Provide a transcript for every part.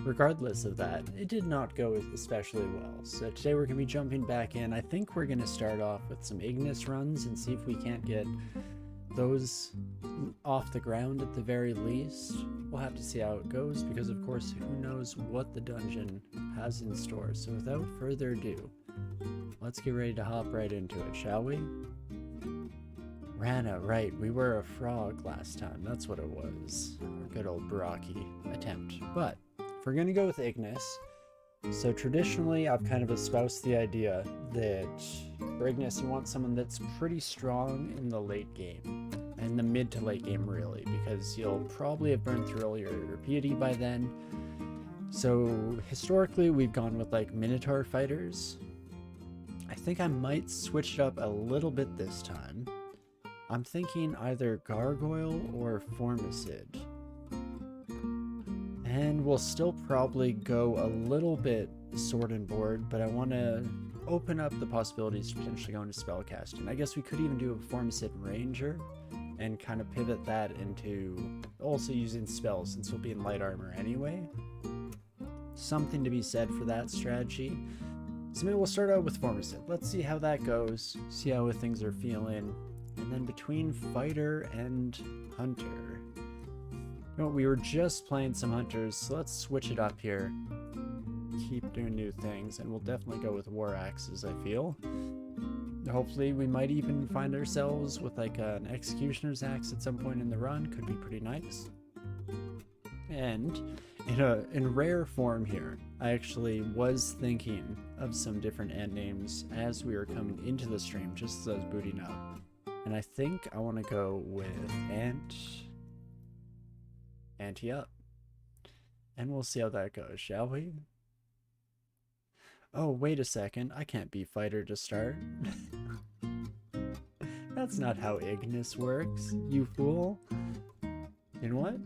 regardless of that, it did not go especially well. So today we're going to be jumping back in. I think we're going to start off with some Ignis runs and see if we can't get those off the ground at the very least. We'll have to see how it goes because, of course, who knows what the dungeon has in store. So without further ado, let's get ready to hop right into it, shall we? Rana, right, we were a frog last time, that's what it was. Our good old Baraki attempt. But if we're gonna go with Ignis, so traditionally I've kind of espoused the idea that for Ignis you want someone that's pretty strong in the late game, and the mid to late game really, because you'll probably have burned through all your piety by then. So historically we've gone with like Minotaur fighters. I think I might switch it up a little bit this time. I'm thinking either Gargoyle or Formicid. And we'll still probably go a little bit sword and board, but I want to open up the possibilities to potentially go into spellcasting. I guess we could even do a Formicid Ranger and kind of pivot that into also using spells since we'll be in light armor anyway. Something to be said for that strategy. So maybe we'll start out with Formicid. Let's see how that goes, see how things are feeling. And then between fighter and hunter, you know, we were just playing some hunters, so let's switch it up here. Keep doing new things, and we'll definitely go with war axes, I feel. Hopefully we might even find ourselves with like an executioner's axe at some point in the run. Could be pretty nice. And in rare form here, I actually was thinking of some different end names as we were coming into the stream, just as I was booting up. And I think I want to go with Ante up. And we'll see how that goes, shall we? Oh, wait a second. I can't be fighter to start. That's not how Ignis works, you fool. You know what?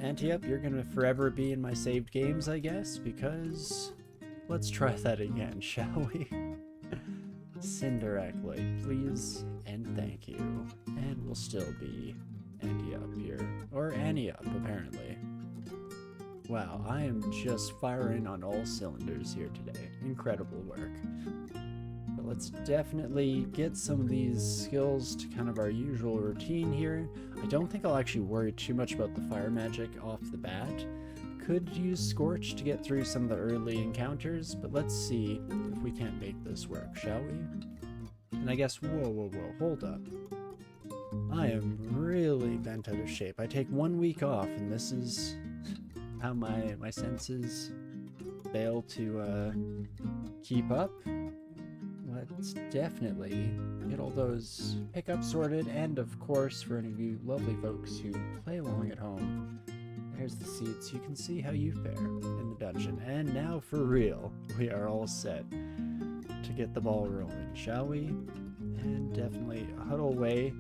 Ante up, you're going to forever be in my saved games, I guess, because let's try that again, shall we? Cinderactly, please and thank you. And we'll still be Ante up here. Or Annie up, apparently. Wow, I am just firing on all cylinders here today. Incredible work. But let's definitely get some of these skills to kind of our usual routine here. I don't think I'll actually worry too much about the fire magic off the bat. Could use Scorch to get through some of the early encounters, but let's see if we can't make this work, shall we? And I guess, whoa, hold up. I am really bent out of shape. I take 1 week off, and this is how my senses fail to keep up. Let's definitely get all those pickups sorted, and of course, for any of you lovely folks who play along at home, there's the seats. You can see how you fare in the dungeon. And now for real, we are all set to get the ball rolling, shall we? And definitely huddle away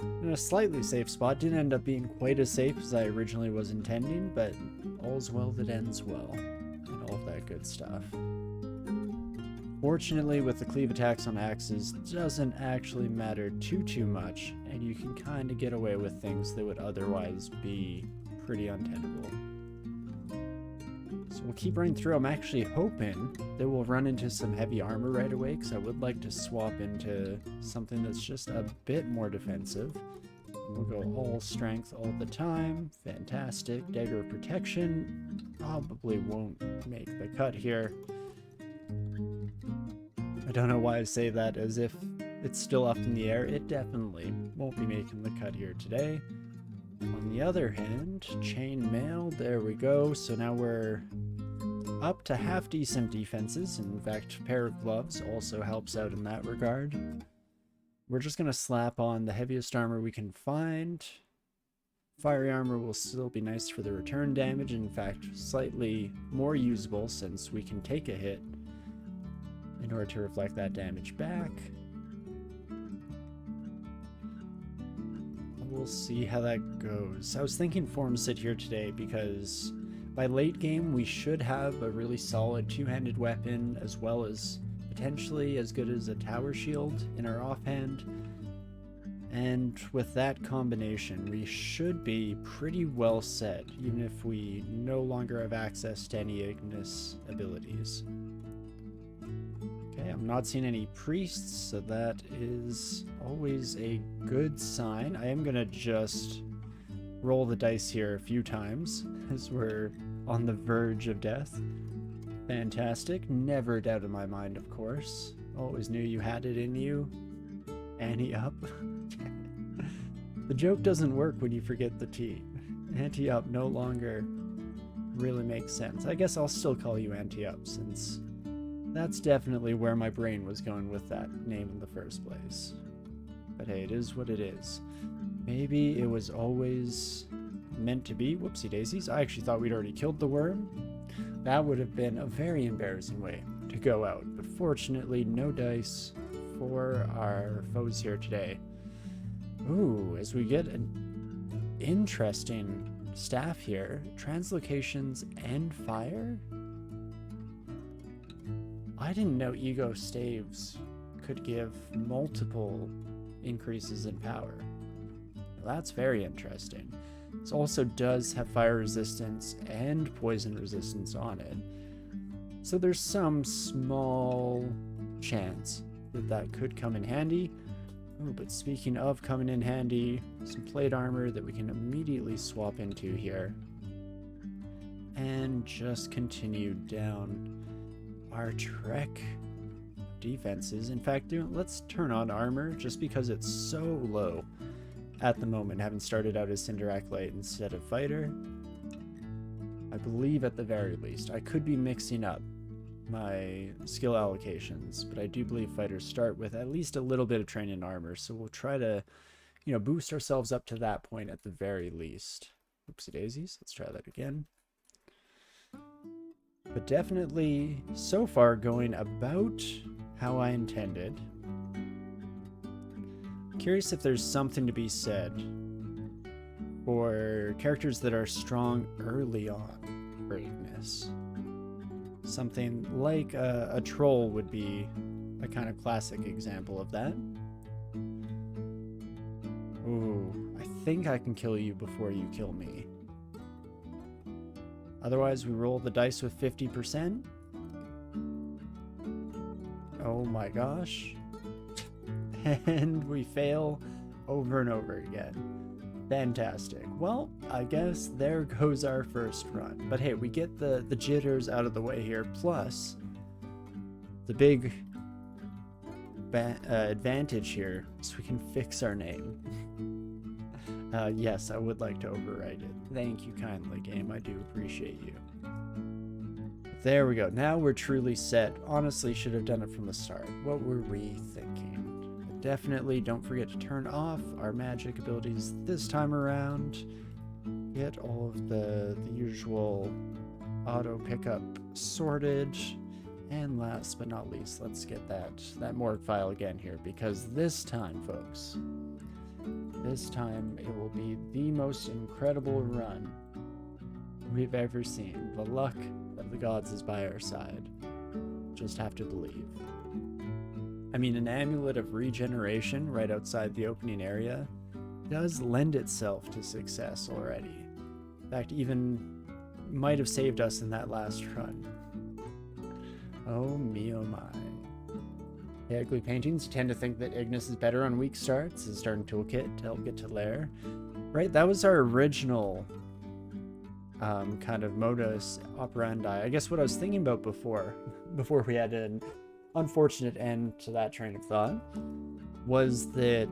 in a slightly safe spot. Didn't end up being quite as safe as I originally was intending, but all's well that ends well, and all of that good stuff. Fortunately, with the cleave attacks on axes, doesn't actually matter too much, and you can kind of get away with things that would otherwise be pretty untenable. So we'll keep running through. I'm actually hoping that we'll run into some heavy armor right away, because I would like to swap into something that's just a bit more defensive. We'll go all strength all the time. Fantastic. Dagger of protection probably won't make the cut here. I don't know why I say that as if it's still up in the air. It definitely won't be making the cut here today. On the other hand, chainmail, there we go. So now we're up to half decent defenses. In fact, a pair of gloves also helps out in that regard. We're just going to slap on the heaviest armor we can find. Fiery armor will still be nice for the return damage. In fact, slightly more usable since we can take a hit in order to reflect that damage back. We'll see how that goes. I was thinking Formicid here today because by late game we should have a really solid two-handed weapon as well as potentially as good as a tower shield in our offhand. And with that combination, we should be pretty well set, even if we no longer have access to any Ignis abilities. Okay, I'm not seeing any priests, so that is always a good sign. I am gonna just roll the dice here a few times, as we're on the verge of death. Fantastic. Never doubted my mind, of course. Always knew you had it in you. Ante up. The joke doesn't work when you forget the T. Ante up no longer really makes sense. I guess I'll still call you Ante up, since that's definitely where my brain was going with that name in the first place. But hey, it is what it is. Maybe it was always meant to be. Whoopsie daisies. I actually thought we'd already killed the worm. That would have been a very embarrassing way to go out. But fortunately, no dice for our foes here today. Ooh, as we get an interesting staff here. Translocations and fire? I didn't know ego staves could give multiple increases in power. Well, that's very interesting. This also does have fire resistance and poison resistance on it. So there's some small chance that that could come in handy. Oh, but speaking of coming in handy, some plate armor that we can immediately swap into here. And just continue down our trek of defenses. In fact, let's turn on armor just because it's so low at the moment, having started out as Cinder Acolyte instead of Fighter. I believe at the very least. I could be mixing up my skill allocations, but I do believe fighters start with at least a little bit of training in armor, so we'll try to, boost ourselves up to that point at the very least. Oopsie daisies, let's try that again. But definitely, so far, going about how I intended. Curious if there's something to be said for characters that are strong early on for Ignis. Something like a troll would be a kind of classic example of that. Ooh, I think I can kill you before you kill me. Otherwise, we roll the dice with 50%. Oh my gosh. And we fail over and over again. Fantastic. Well, I guess there goes our first run. But hey, we get the jitters out of the way here, plus the big advantage here is we can fix our name. Yes, I would like to overwrite it. Thank you kindly, game. I do appreciate you. There we go. Now we're truly set. Honestly, should have done it from the start. What were we thinking? Definitely don't forget to turn off our magic abilities this time around. Get all of the usual auto pickup sorted. And last but not least, let's get that morgue file again here, because this time, folks, this time it will be the most incredible run we've ever seen. The luck of the gods is by our side. Just have to believe. I mean, an amulet of regeneration right outside the opening area does lend itself to success already. In fact, even might have saved us in that last run. Oh me, oh my. The ugly paintings tend to think that Ignis is better on weak starts as starting toolkit to help get to lair. Right, that was our original kind of modus operandi. I guess what I was thinking about before we had an unfortunate end to that train of thought was that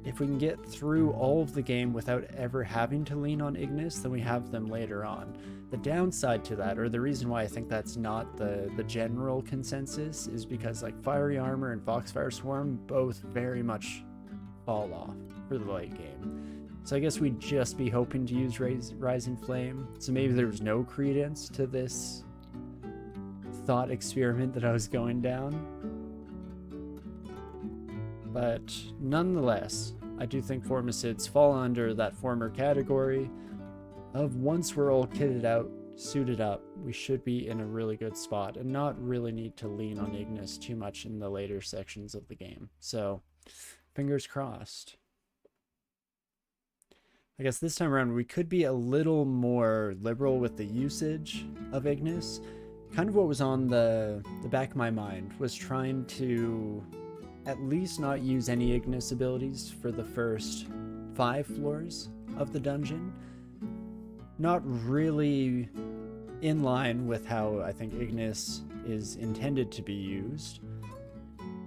if we can get through all of the game without ever having to lean on Ignis, then we have them later on. The downside to that, or the reason why I think that's not the general consensus, is because like Fiery Armor and Foxfire Swarm both very much fall off for the late game. So I guess we'd just be hoping to use Rising Flame. So maybe there was no credence to this thought experiment that I was going down. But nonetheless, I do think Formicids fall under that former category of once we're all kitted out, suited up, we should be in a really good spot and not really need to lean on Ignis too much in the later sections of the game. So Fingers crossed. I guess this time around we could be a little more liberal with the usage of Ignis. Kind of what was on the back of my mind was trying to at least not use any Ignis abilities for the first 5 floors of the dungeon. Not really in line with how I think Ignis is intended to be used.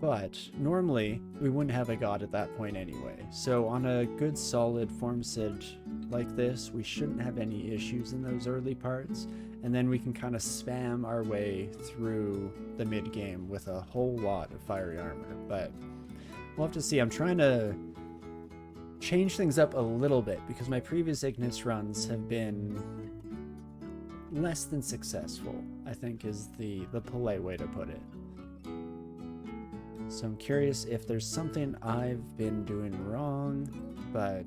But normally, we wouldn't have a god at that point anyway. So on a good solid Formicid like this, we shouldn't have any issues in those early parts. And then we can kind of spam our way through the mid-game with a whole lot of fiery armor. But we'll have to see. I'm trying to change things up a little bit because my previous Ignis runs have been less than successful, I think is the polite way to put it. So I'm curious if there's something I've been doing wrong, but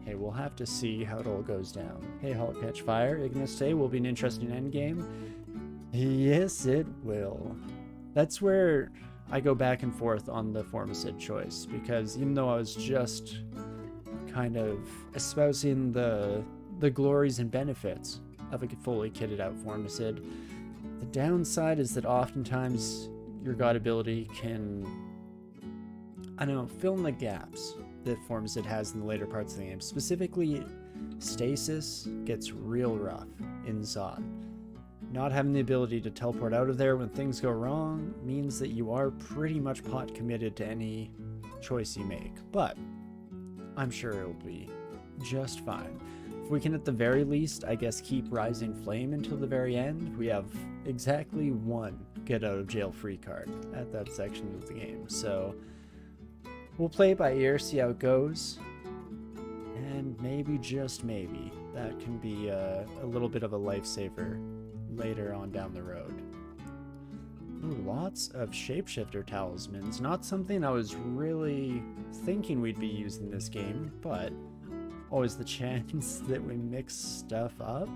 hey, we'll have to see how it all goes down. Hey, Hulk Catch Fire, Ignis today will be an interesting endgame. Yes, it will. That's where I go back and forth on the Formicid choice, because even though I was just kind of espousing the glories and benefits of a fully kitted out Formicid, the downside is that oftentimes your god ability can, I don't know, fill in the gaps that Formicid has in the later parts of the game. Specifically, stasis gets real rough in Zot. Not having the ability to teleport out of there when things go wrong means that you are pretty much pot committed to any choice you make, but I'm sure it'll be just fine. If we can at the very least, I guess, keep Rising Flame until the very end, we have exactly 1 get out of jail free card at that section of the game. So we'll play it by ear, see how it goes, and maybe, just maybe, that can be a little bit of a lifesaver later on down the road. Ooh, lots of shapeshifter talismans. Not something I was really thinking we'd be using this game, but always the chance that we mix stuff up.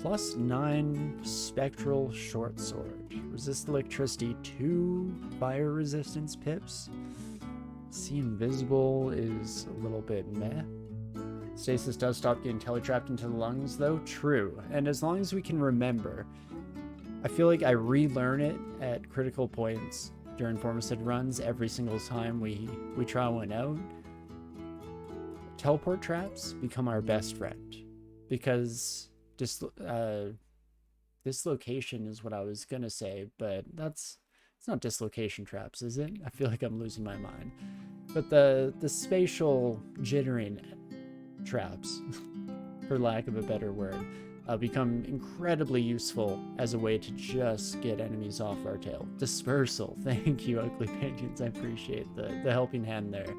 +9 spectral short sword. Resist electricity, 2 fire resistance pips. See invisible is a little bit meh. Stasis does stop getting teletrapped into the lungs though. True. And as long as we can remember, I feel like I relearn it at critical points during Formicid runs every single time we try one out. Teleport traps become our best friend, because dislocation is what I was gonna say, but it's not dislocation traps, is it? I feel like I'm losing my mind. But the spatial jittering traps, for lack of a better word, become incredibly useful as a way to just get enemies off our tail. Dispersal, thank you, Ugly Paintings, I appreciate the helping hand there.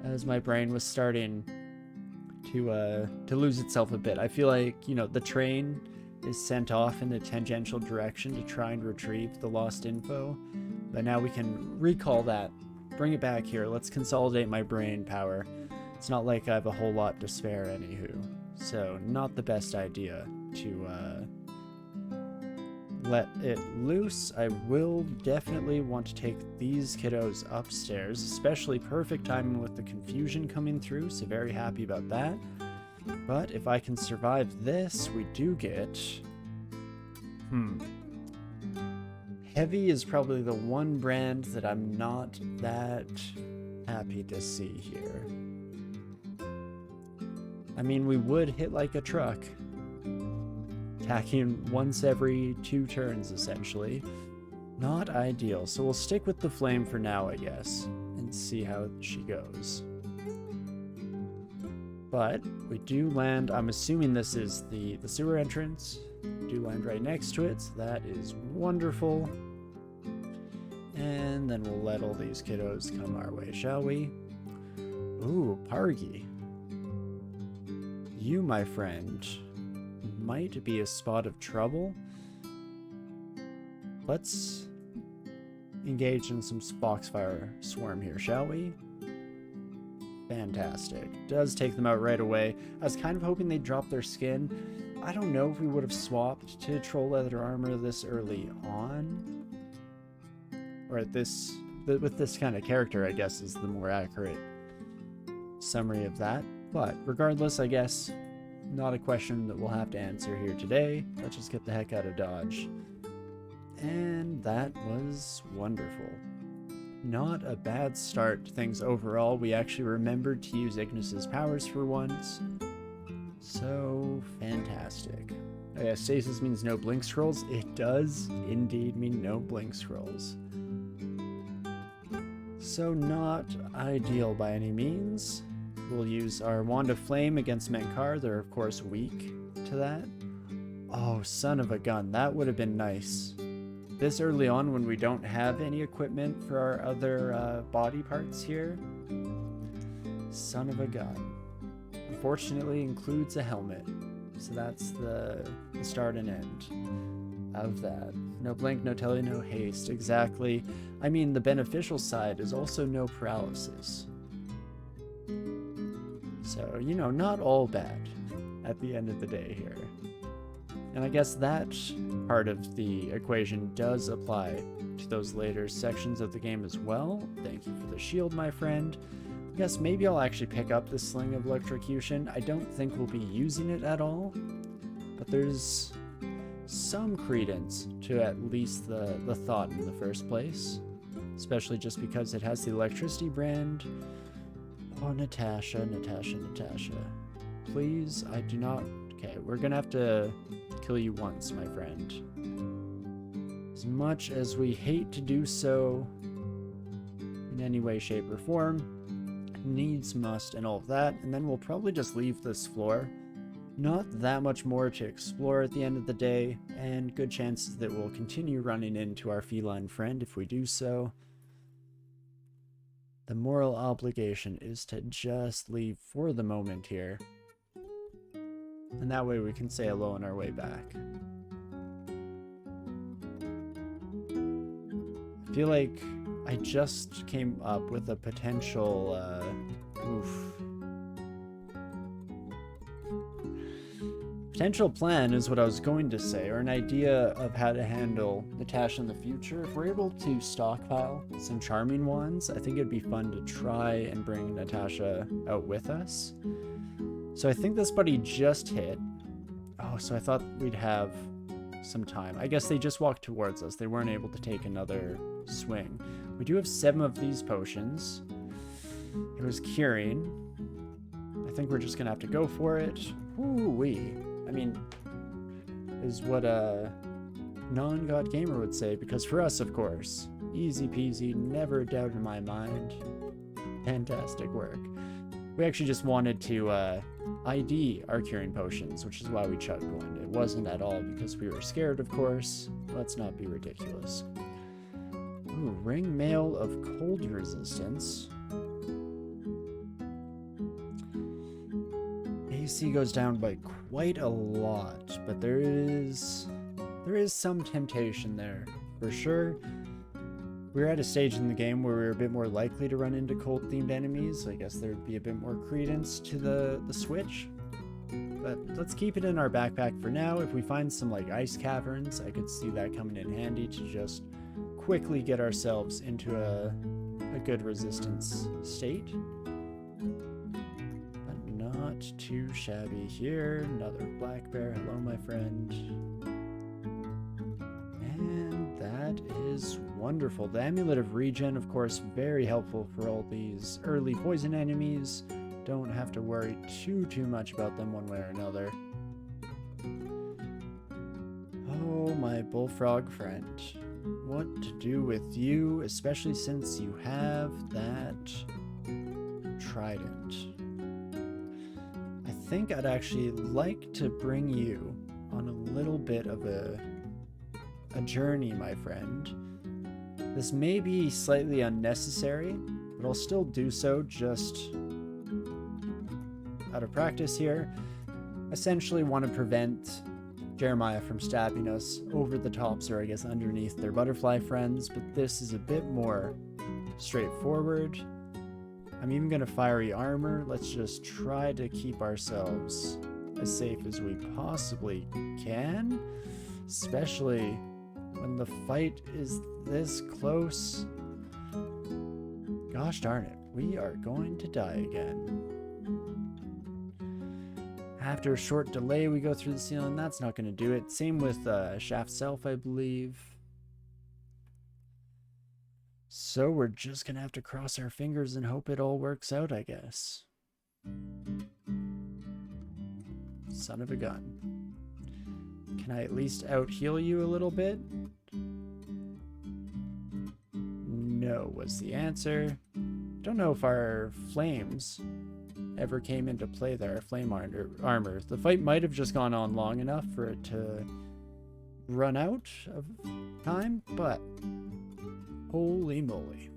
As my brain was starting to lose itself a bit. I feel like, you know, the train is sent off in the tangential direction to try and retrieve the lost info, but now we can recall that, bring it back here. Let's consolidate my brain power. It's not like I have a whole lot to spare anywho, so not the best idea to let it loose. I will definitely want to take these kiddos upstairs, especially perfect timing with the confusion coming through, so very happy about that. But if I can survive this, we do get... Heavy is probably the one brand that I'm not that happy to see here. I mean, we would hit like a truck, attacking once every 2 turns, essentially. Not ideal, so we'll stick with the flame for now, I guess, and see how she goes. But we do land, I'm assuming this is the sewer entrance. We do land right next to it, so that is wonderful. And then we'll let all these kiddos come our way, shall we? Ooh, Pargy. You, my friend, might be a spot of trouble. Let's engage in some Foxfire Swarm here, shall we? Fantastic. Does take them out right away. I was kind of hoping they'd drop their skin. I don't know if we would have swapped to Troll Leather Armor this early on, or at this with this kind of character, I guess, is the more accurate summary of that. But regardless, I guess, not a question that we'll have to answer here today. Let's just get the heck out of Dodge. And that was wonderful. Not a bad start to things overall. We actually remembered to use Ignis's powers for once. So fantastic. Oh yeah, stasis means no blink scrolls. It does indeed mean no blink scrolls. So not ideal by any means. We'll use our Wand of Flame against Menkar. They're of course weak to that. Oh, son of a gun. That would have been nice. This early on when we don't have any equipment for our other body parts here. Son of a gun. Unfortunately includes a helmet. So that's the start and end of that. No blink, no telly, no haste. Exactly. I mean, the beneficial side is also no paralysis. So, you know, not all bad at the end of the day here. And I guess that part of the equation does apply to those later sections of the game as well. Thank you for the shield, my friend. I guess maybe I'll actually pick up the Sling of Electrocution. I don't think we'll be using it at all, but there's some credence to at least the thought in the first place, especially just because it has the electricity brand. Oh, Natasha. Please, I do not... Okay, we're gonna have to kill you once, my friend. As much as we hate to do so in any way, shape, or form, needs, must, and all of that, and then we'll probably just leave this floor. Not that much more to explore at the end of the day, and good chances that we'll continue running into our feline friend if we do so. The moral obligation is to just leave for the moment here. And that way we can say hello on our way back. I feel like I just came up with a potential, potential plan is what I was going to say, or an idea of how to handle Natasha in the future. If we're able to stockpile some charming wands, I think it'd be fun to try and bring Natasha out with us. So I think this buddy just hit. Oh, so I thought we'd have some time. I guess they just walked towards us. They weren't able to take another swing. We do have 7 of these potions. It was curing. I think we're just gonna have to go for it. Ooh-wee. I mean, is what a non-god gamer would say, because for us, of course, easy peasy, never a doubt in my mind. Fantastic work. We actually just wanted to ID our curing potions, which is why we chugged one. It wasn't at all because we were scared, of course. Let's not be ridiculous. Ooh, ring mail of cold resistance. AC goes down by quite a lot, but there is some temptation there, for sure. We're at a stage in the game where we're a bit more likely to run into cold-themed enemies. I guess there'd be a bit more credence to the switch. But let's keep it in our backpack for now. If we find some like ice caverns, I could see that coming in handy to just quickly get ourselves into a good resistance state. But not too shabby here. Another black bear. Hello, my friend. And that is wonderful. The Amulet of Regen, of course, very helpful for all these early poison enemies. Don't have to worry too much about them one way or another. Oh, my bullfrog friend. What to do with you, especially since you have that trident. I think I'd actually like to bring you on a little bit of a journey, my friend. This may be slightly unnecessary, but I'll still do so just out of practice here. Essentially want to prevent Jeremiah from stabbing us over the tops, or I guess underneath their butterfly friends, but this is a bit more straightforward. I'm even going to fiery armor. Let's just try to keep ourselves as safe as we possibly can, especially when the fight is this close. Gosh darn it, we are going to die again. After a short delay, we go through the ceiling. That's not going to do it. Same with shaft self, I believe. So we're just going to have to cross our fingers and hope it all works out, I guess. Son of a gun. Can I at least out-heal you a little bit? No was the answer. Don't know if our flames ever came into play there, flame armor. The fight might have just gone on long enough for it to run out of time, but holy moly.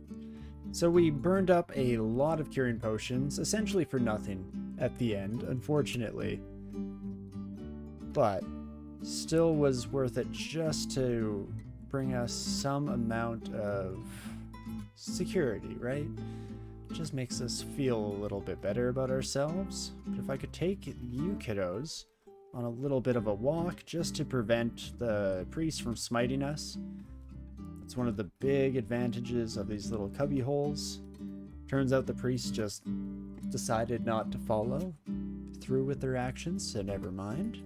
So we burned up a lot of curing potions, essentially for nothing at the end, unfortunately. But still was worth it just to bring us some amount of security, right? Just makes us feel a little bit better about ourselves. But if I could take you kiddos on a little bit of a walk just to prevent the priest from smiting us. It's one of the big advantages of these little cubby holes. Turns out the priest just decided not to follow through with their actions, so never mind.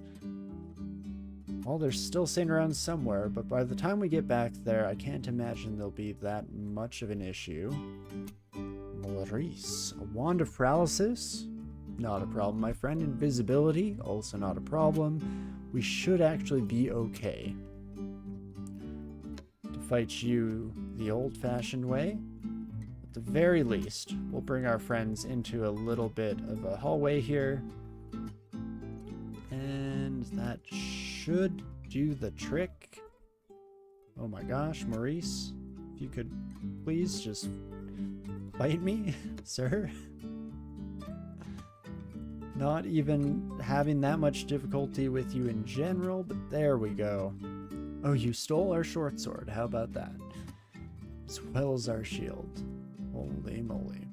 Well, they're still sitting around somewhere, but by the time we get back there, I can't imagine there'll be that much of an issue. Maurice, a wand of paralysis? Not a problem, my friend. Invisibility? Also not a problem. We should actually be okay. To fight you the old-fashioned way, at the very least, we'll bring our friends into a little bit of a hallway here. And that should do the trick. Oh my gosh, Maurice, if you could please just fight me, sir. Not even having that much difficulty with you in general, but there we go. Oh, you stole our short sword. How about that? As well as our shield. Holy moly.